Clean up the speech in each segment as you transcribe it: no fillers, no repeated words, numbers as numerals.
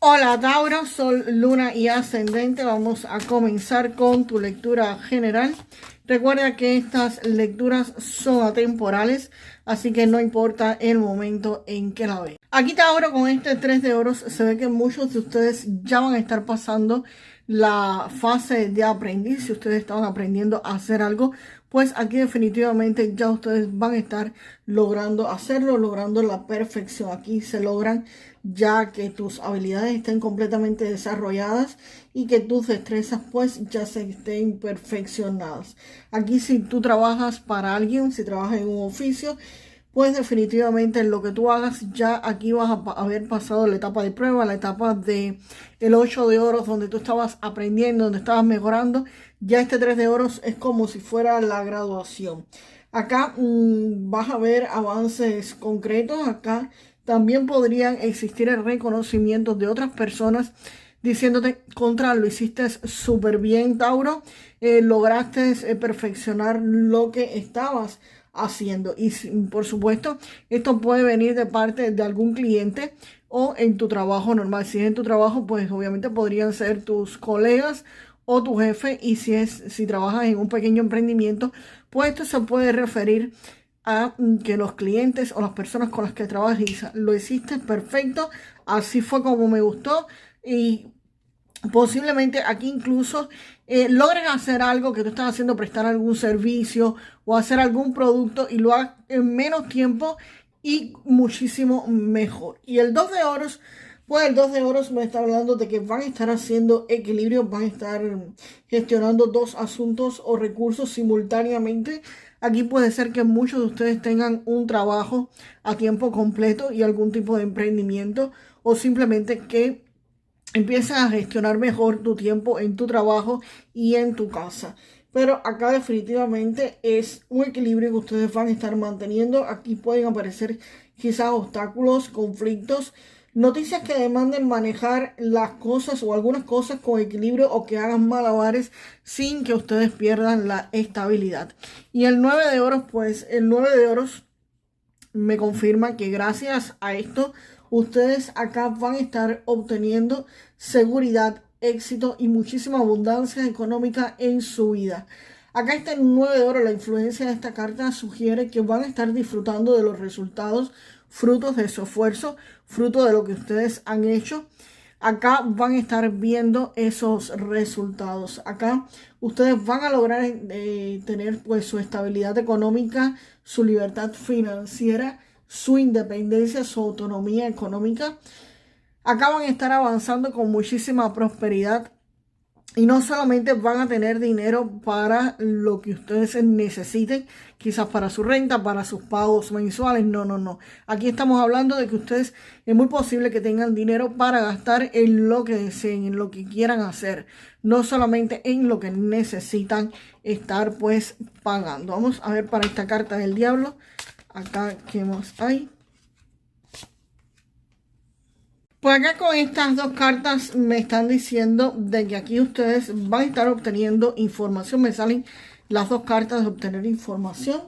Hola Tauro, Sol, Luna y Ascendente. Vamos a comenzar con tu lectura general. Recuerda que estas lecturas son atemporales, así que no importa el momento en que la veas. Aquí Tauro, con este 3 de oros, se ve que muchos de ustedes ya van a estar pasando la fase de aprendiz. Si ustedes estaban aprendiendo a hacer algo, pues aquí definitivamente ya ustedes van a estar logrando hacerlo, logrando la perfección. Aquí se logran ya que tus habilidades estén completamente desarrolladas y que tus destrezas pues ya se estén perfeccionadas. Aquí si tú trabajas para alguien, si trabajas en un oficio, pues definitivamente en lo que tú hagas ya aquí vas a haber pasado la etapa de prueba, la etapa de el 8 de oros donde tú estabas aprendiendo, donde estabas mejorando. Ya este 3 de oros es como si fuera la graduación. Acá vas a ver avances concretos. Acá también podrían existir el reconocimiento de otras personas diciéndote: contra, lo hiciste súper bien, Tauro. Lograste perfeccionar lo que estabas haciendo. Y por supuesto, esto puede venir de parte de algún cliente o en tu trabajo normal. Si es en tu trabajo, pues obviamente podrían ser tus colegas o tu jefe. Y si trabajas en un pequeño emprendimiento, pues esto se puede referir a que los clientes o las personas con las que trabajas dicen: lo hiciste perfecto, así fue como me gustó. Y posiblemente aquí incluso logres hacer algo que tú estás haciendo, prestar algún servicio o hacer algún producto, y lo hagas en menos tiempo y muchísimo mejor. Y el 2 de oros, pues el 2 de oros me está hablando de que van a estar haciendo equilibrio, van a estar gestionando dos asuntos o recursos simultáneamente. Aquí puede ser que muchos de ustedes tengan un trabajo a tiempo completo y algún tipo de emprendimiento, o simplemente que empiezas a gestionar mejor tu tiempo en tu trabajo y en tu casa. Pero acá definitivamente es un equilibrio que ustedes van a estar manteniendo. Aquí pueden aparecer quizás obstáculos, conflictos, noticias que demanden manejar las cosas o algunas cosas con equilibrio, o que hagan malabares sin que ustedes pierdan la estabilidad. Y el 9 de oros, pues el 9 de oros me confirma que gracias a esto ustedes acá van a estar obteniendo seguridad, éxito y muchísima abundancia económica en su vida. Acá está el 9 de oro. La influencia de esta carta sugiere que van a estar disfrutando de los resultados, frutos de su esfuerzo, fruto de lo que ustedes han hecho. Acá van a estar viendo esos resultados. Acá ustedes van a lograr tener pues su estabilidad económica, su libertad financiera, su independencia, su autonomía económica. Acá van a estar avanzando con muchísima prosperidad. Y no solamente van a tener dinero para lo que ustedes necesiten, quizás para su renta, para sus pagos mensuales. No, no, no. Aquí estamos hablando de que ustedes es muy posible que tengan dinero para gastar en lo que deseen, en lo que quieran hacer. No solamente en lo que necesitan estar pues pagando. Vamos a ver para esta carta del diablo. Acá, ¿qué más hay? Pues acá con estas dos cartas me están diciendo de que aquí ustedes van a estar obteniendo información. Me salen las dos cartas de obtener información.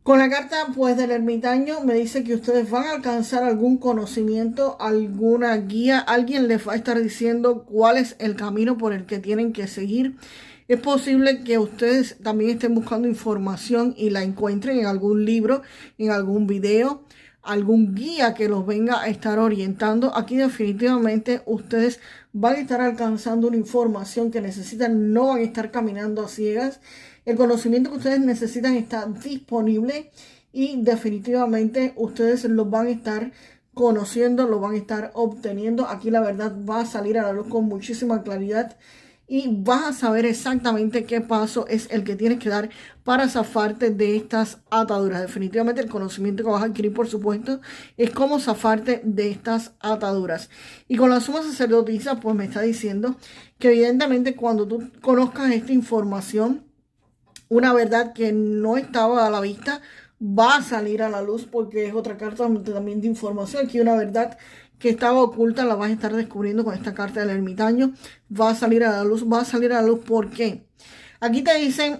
Con la carta pues del ermitaño me dice que ustedes van a alcanzar algún conocimiento, alguna guía. Alguien les va a estar diciendo cuál es el camino por el que tienen que seguir. Es posible que ustedes también estén buscando información y la encuentren en algún libro, en algún video, algún guía que los venga a estar orientando. Aquí definitivamente ustedes van a estar alcanzando una información que necesitan, no van a estar caminando a ciegas. El conocimiento que ustedes necesitan está disponible y definitivamente ustedes lo van a estar conociendo, lo van a estar obteniendo. Aquí la verdad va a salir a la luz con muchísima claridad y vas a saber exactamente qué paso es el que tienes que dar para zafarte de estas ataduras. Definitivamente el conocimiento que vas a adquirir, por supuesto, es cómo zafarte de estas ataduras. Y con la suma sacerdotisa, pues me está diciendo que evidentemente cuando tú conozcas esta información, una verdad que no estaba a la vista va a salir a la luz, porque es otra carta también de información. Aquí una verdad que estaba oculta la vas a estar descubriendo con esta carta del ermitaño. Va a salir a la luz. Va a salir a la luz, ¿por qué? Aquí te dicen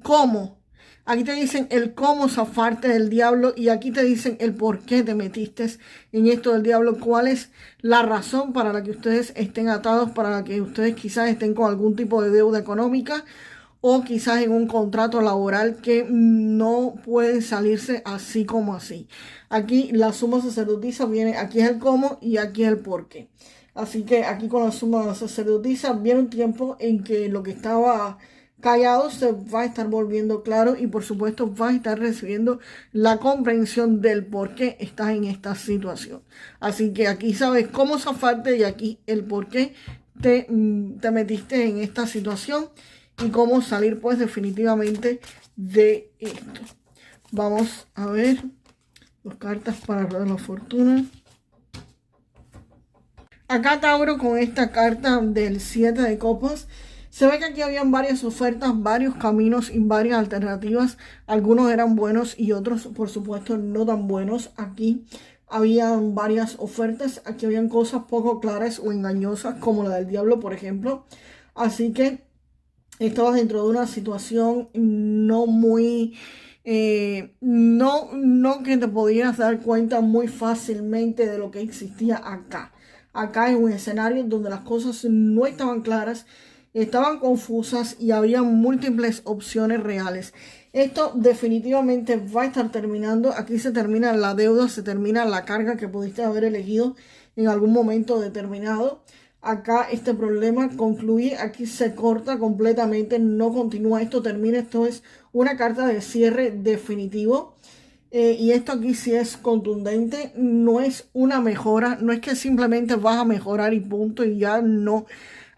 cómo. Aquí te dicen el cómo zafarte del diablo y aquí te dicen el por qué te metiste en esto del diablo, cuál es la razón para la que ustedes estén atados, para la que ustedes quizás estén con algún tipo de deuda económica o quizás en un contrato laboral que no pueden salirse así como así. Aquí la suma sacerdotisa viene, aquí es el cómo y aquí es el por qué. Así que aquí con la suma sacerdotisa viene un tiempo en que lo que estaba callado se va a estar volviendo claro y por supuesto vas a estar recibiendo la comprensión del por qué estás en esta situación. Así que aquí sabes cómo zafarte y aquí el por qué te metiste en esta situación y cómo salir pues definitivamente de esto. Vamos a ver las cartas para la fortuna. Acá Tauro con esta carta del 7 de copas. Se ve que aquí habían varias ofertas, varios caminos y varias alternativas. Algunos eran buenos y otros, por supuesto, no tan buenos. Aquí habían varias ofertas. Aquí habían cosas poco claras o engañosas, como la del diablo, por ejemplo. Así que estabas dentro de una situación no muy... no que te pudieras dar cuenta muy fácilmente de lo que existía acá. Acá en un escenario donde las cosas no estaban claras, estaban confusas y había múltiples opciones reales. Esto definitivamente va a estar terminando. Aquí se termina la deuda, se termina la carga que pudiste haber elegido en algún momento determinado. Acá este problema concluye, aquí se corta completamente, no continúa, esto termina, esto es una carta de cierre definitivo. Y esto aquí sí es contundente, no es una mejora, no es que simplemente vas a mejorar y punto y ya no.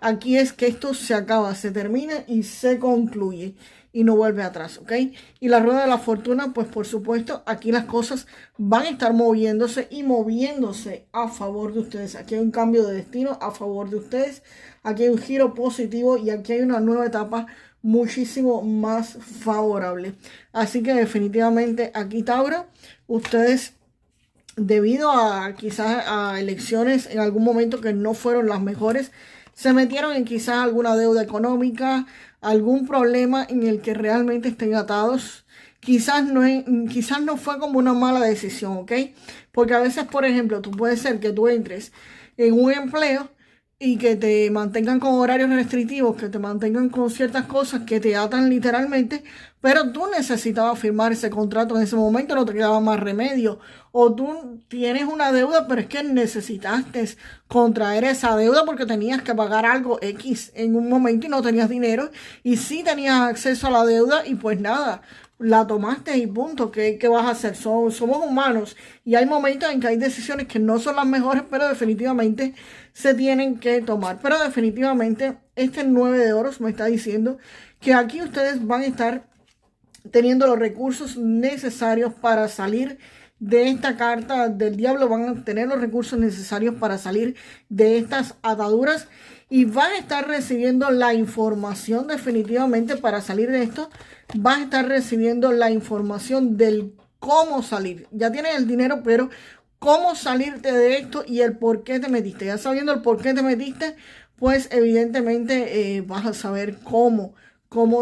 Aquí es que esto se acaba, se termina y se concluye y no vuelve atrás, ¿ok? Y la rueda de la fortuna, pues por supuesto, aquí las cosas van a estar moviéndose y moviéndose a favor de ustedes. Aquí hay un cambio de destino a favor de ustedes, aquí hay un giro positivo y aquí hay una nueva etapa muchísimo más favorable. Así que definitivamente aquí Tauro, ustedes debido a quizás a elecciones en algún momento que no fueron las mejores, se metieron en quizás alguna deuda económica, algún problema en el que realmente estén atados. Quizás no fue como una mala decisión, ¿ok? Porque a veces, por ejemplo, tú puede ser que tú entres en un empleo y que te mantengan con horarios restrictivos, que te mantengan con ciertas cosas que te atan literalmente, pero tú necesitabas firmar ese contrato en ese momento, no te quedaba más remedio. O tú tienes una deuda, pero es que necesitaste contraer esa deuda porque tenías que pagar algo X en un momento y no tenías dinero. Y sí tenías acceso a la deuda y pues nada, la tomaste y punto. ¿Qué vas a hacer? Somos humanos y hay momentos en que hay decisiones que no son las mejores, pero definitivamente se tienen que tomar. Pero definitivamente este 9 de oros me está diciendo que aquí ustedes van a estar teniendo los recursos necesarios para salir de esta carta del diablo, van a tener los recursos necesarios para salir de estas ataduras y van a estar recibiendo la información definitivamente para salir de esto. Vas a estar recibiendo la información del cómo salir. Ya tienes el dinero, pero cómo salirte de esto y el por qué te metiste. Ya sabiendo el por qué te metiste, pues evidentemente vas a saber cómo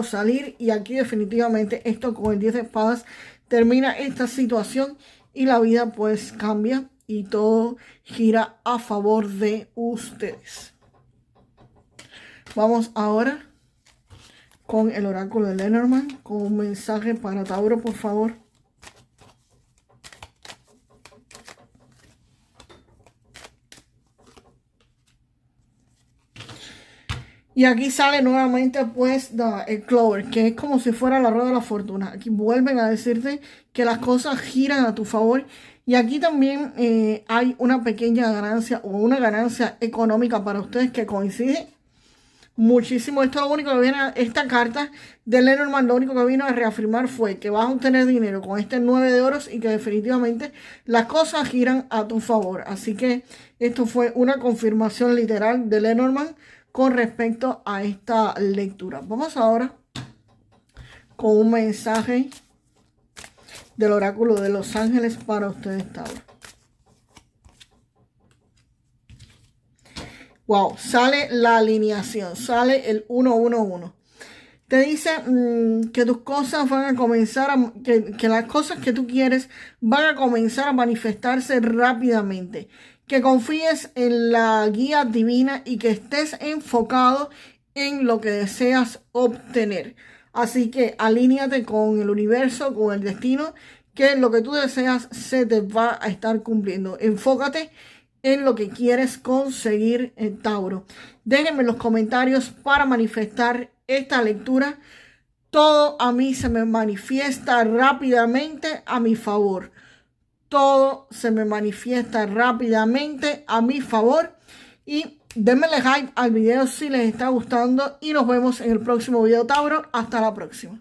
salir. Y aquí definitivamente esto con el 10 de espadas termina esta situación y la vida pues cambia y todo gira a favor de ustedes. Vamos ahora con el oráculo de Lenormand, con un mensaje para Tauro, por favor. Y aquí sale nuevamente pues el Clover, que es como si fuera la rueda de la fortuna. Aquí vuelven a decirte que las cosas giran a tu favor. Y aquí también hay una pequeña ganancia o una ganancia económica para ustedes que coincide muchísimo. Esto lo único que viene, esta carta de Lenormand, lo único que vino a reafirmar fue que vas a obtener dinero con este 9 de oros y que definitivamente las cosas giran a tu favor. Así que esto fue una confirmación literal de Lenormand con respecto a esta lectura. Vamos ahora con un mensaje del oráculo de los ángeles para ustedes, Tauro. Wow, sale la alineación, sale el 111. Te dice que tus cosas van a comenzar que las cosas que tú quieres van a comenzar a manifestarse rápidamente. Que confíes en la guía divina y que estés enfocado en lo que deseas obtener. Así que alíñate con el universo, con el destino, que lo que tú deseas se te va a estar cumpliendo. Enfócate en lo que quieres conseguir, Tauro. Déjenme en los comentarios para manifestar esta lectura. Todo a mí se me manifiesta rápidamente a mi favor. Todo se me manifiesta rápidamente a mi favor. Y denme like al video si les está gustando. Y nos vemos en el próximo video, Tauro. Hasta la próxima.